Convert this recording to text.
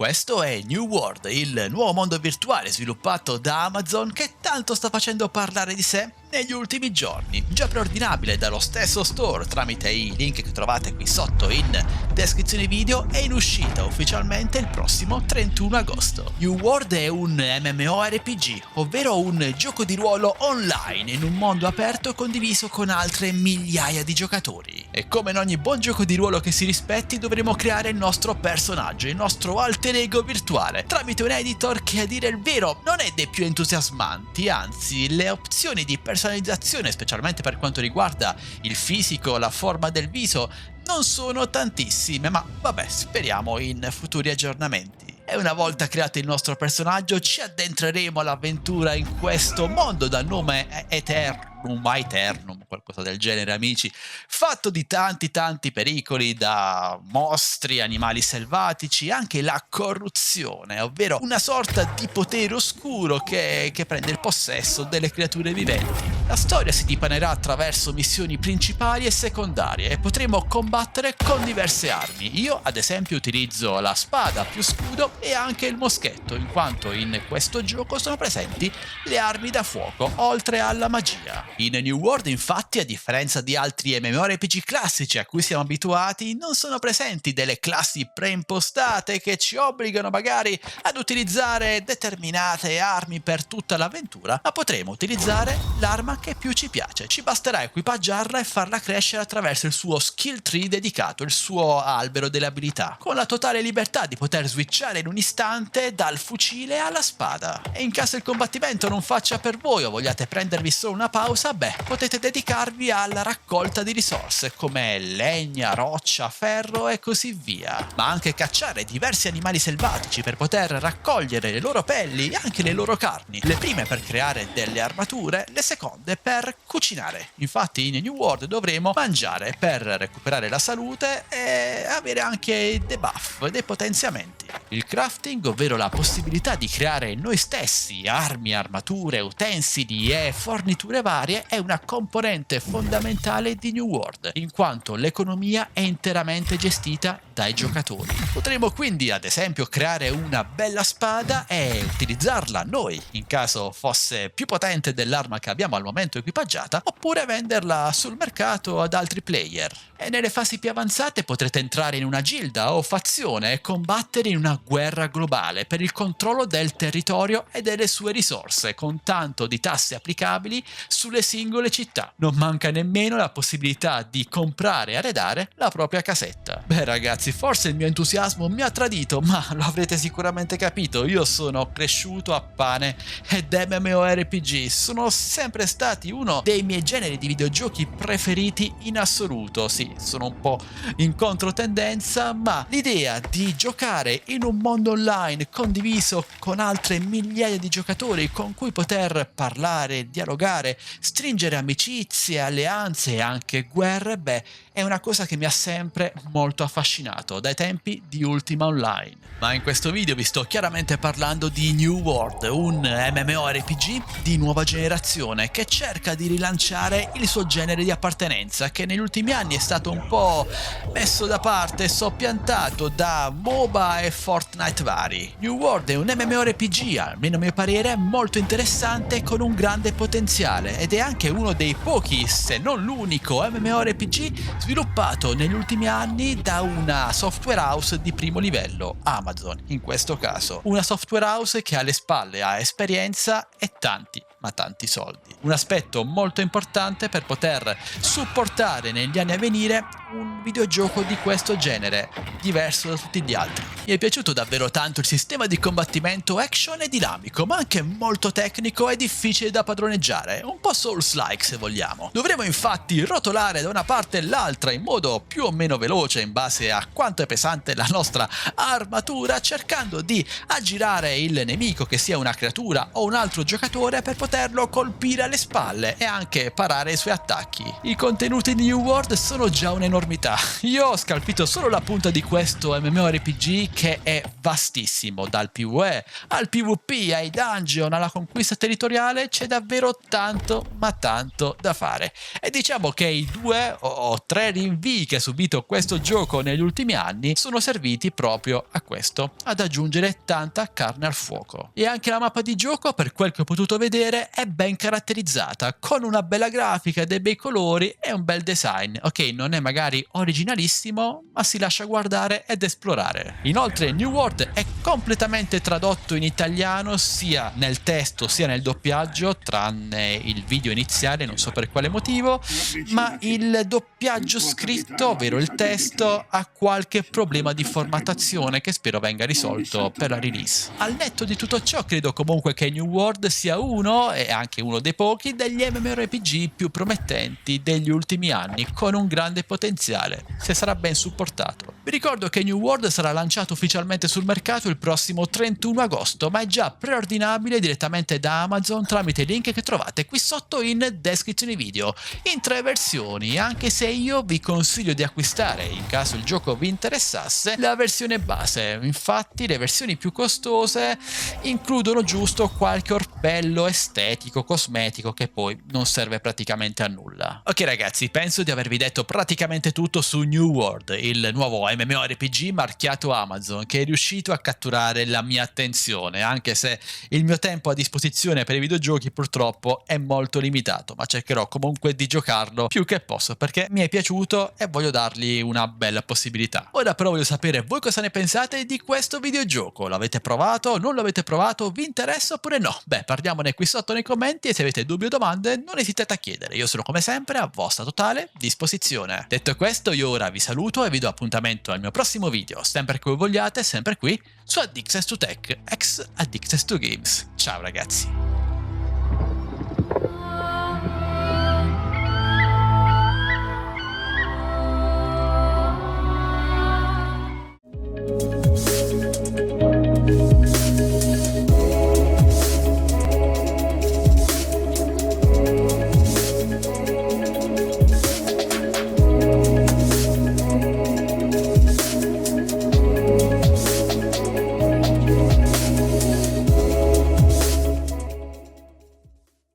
Questo è New World, il nuovo mondo virtuale sviluppato da Amazon che tanto sta facendo parlare di sé negli ultimi giorni, già preordinabile dallo stesso store tramite i link che trovate qui sotto in descrizione video e in uscita ufficialmente il prossimo 31 agosto. New World è un MMORPG, ovvero un gioco di ruolo online in un mondo aperto condiviso con altre migliaia di giocatori. E come in ogni buon gioco di ruolo che si rispetti dovremo creare il nostro personaggio, il nostro alter ego virtuale, tramite un editor che a dire il vero non è dei più entusiasmanti, anzi le opzioni di personalizzazione, specialmente per quanto riguarda il fisico, la forma del viso, non sono tantissime, ma vabbè, speriamo in futuri aggiornamenti. E una volta creato il nostro personaggio ci addentreremo all'avventura in questo mondo dal nome Aeternum, qualcosa del genere amici, fatto di tanti pericoli, da mostri, animali selvatici, anche la corruzione, ovvero una sorta di potere oscuro che prende il possesso delle creature viventi. La storia si dipanerà attraverso missioni principali e secondarie e potremo combattere con diverse armi. Io ad esempio utilizzo la spada più scudo e anche il moschetto, in quanto in questo gioco sono presenti le armi da fuoco, oltre alla magia. In New World infatti, a differenza di altri MMORPG classici a cui siamo abituati, non sono presenti delle classi preimpostate che ci obbligano magari ad utilizzare determinate armi per tutta l'avventura, ma potremo utilizzare l'arma che più ci piace. Ci basterà equipaggiarla e farla crescere attraverso il suo skill tree dedicato, il suo albero delle abilità, con la totale libertà di poter switchare in un istante dal fucile alla spada. E in caso il combattimento non faccia per voi o vogliate prendervi solo una pausa, potete dedicarvi alla raccolta di risorse come legna, roccia, ferro e così via, ma anche cacciare diversi animali selvatici per poter raccogliere le loro pelli e anche le loro carni, le prime per creare delle armature, le seconde per cucinare. Infatti in New World dovremo mangiare per recuperare la salute e avere anche dei buff, dei potenziamenti. Il crafting, ovvero la possibilità di creare noi stessi armi, armature, utensili e forniture varie, è una componente fondamentale di New World, in quanto l'economia è interamente gestita dai giocatori. Potremo quindi ad esempio creare una bella spada e utilizzarla noi, in caso fosse più potente dell'arma che abbiamo al momento equipaggiata, oppure venderla sul mercato ad altri player. E nelle fasi più avanzate potrete entrare in una gilda o fazione e combattere in una guerra globale per il controllo del territorio e delle sue risorse, con tanto di tasse applicabili sulle singole città. Non manca nemmeno la possibilità di comprare e arredare la propria casetta. Beh ragazzi, forse il mio entusiasmo mi ha tradito, ma lo avrete sicuramente capito, io sono cresciuto a pane ed MMORPG sono sempre stati uno dei miei generi di videogiochi preferiti in assoluto. Sì, sono un po' in controtendenza, ma l'idea di giocare in un mondo online condiviso con altre migliaia di giocatori con cui poter parlare, dialogare, stringere amicizie, alleanze e anche guerre, è una cosa che mi ha sempre molto affascinato dai tempi di Ultima Online. Ma in questo video vi sto chiaramente parlando di New World, un MMORPG di nuova generazione che cerca di rilanciare il suo genere di appartenenza, che negli ultimi anni è stato un po' messo da parte e soppiantato da MOBA e Fortnite vari. New World è un MMORPG, almeno a mio parere, molto interessante con un grande potenziale ed è anche uno dei pochi, se non l'unico, MMORPG sviluppato negli ultimi anni da una software house di primo livello, Amazon in questo caso. Una software house che alle spalle ha esperienza e tanti soldi. Un aspetto molto importante per poter supportare negli anni a venire un videogioco di questo genere, diverso da tutti gli altri. Mi è piaciuto davvero tanto il sistema di combattimento action e dinamico, ma anche molto tecnico e difficile da padroneggiare, un po' Souls-like se vogliamo. Dovremo infatti rotolare da una parte all'altra in modo più o meno veloce in base a quanto è pesante la nostra armatura, cercando di aggirare il nemico, che sia una creatura o un altro giocatore, per poterlo colpire alle spalle e anche parare i suoi attacchi. I contenuti di New World sono già un'enormità verità, io ho scalfito solo la punta di questo MMORPG che è vastissimo, dal PvE al PvP, ai dungeon, alla conquista territoriale, c'è davvero tanto ma tanto da fare. E diciamo che i 2 o 3 rinvii che ha subito questo gioco negli ultimi anni sono serviti proprio a questo, ad aggiungere tanta carne al fuoco. E anche la mappa di gioco, per quel che ho potuto vedere, è ben caratterizzata, con una bella grafica, dei bei colori e un bel design. Ok, non è magari originalissimo, ma si lascia guardare ed esplorare. Inoltre New World è completamente tradotto in italiano sia nel testo sia nel doppiaggio, tranne il video iniziale, non so per quale motivo, ma il doppiaggio scritto, ovvero il testo, ha qualche problema di formattazione che spero venga risolto per la release. Al netto di tutto ciò, credo comunque che New World sia uno, e anche uno dei pochi, degli MMORPG più promettenti degli ultimi anni, con un grande potenziale, se sarà ben supportato. Vi ricordo che New World sarà lanciato ufficialmente sul mercato il prossimo 31 agosto, ma è già preordinabile direttamente da Amazon tramite i link che trovate qui sotto in descrizione video, in 3 versioni, anche se io vi consiglio di acquistare, in caso il gioco vi interessasse, la versione base. Infatti le versioni più costose includono giusto qualche orpello estetico, cosmetico, che poi non serve praticamente a nulla. Ok ragazzi, penso di avervi detto praticamente tutto su New World, il nuovo MMORPG marchiato Amazon, che è riuscito a catturare la mia attenzione, anche se il mio tempo a disposizione per i videogiochi purtroppo è molto limitato, ma cercherò comunque di giocarlo più che posso, perché mi è piaciuto e voglio dargli una bella possibilità. Ora però voglio sapere voi cosa ne pensate di questo videogioco. L'avete provato? Non l'avete provato? Vi interessa oppure no? Beh, parliamone qui sotto nei commenti, e se avete dubbi o domande non esitate a chiedere, io sono come sempre a vostra totale disposizione. Detto questo, io ora vi saluto e vi do appuntamento al mio prossimo video, sempre che voi vogliate, sempre qui su Addicted to Tech, ex Addicted to Games. Ciao ragazzi!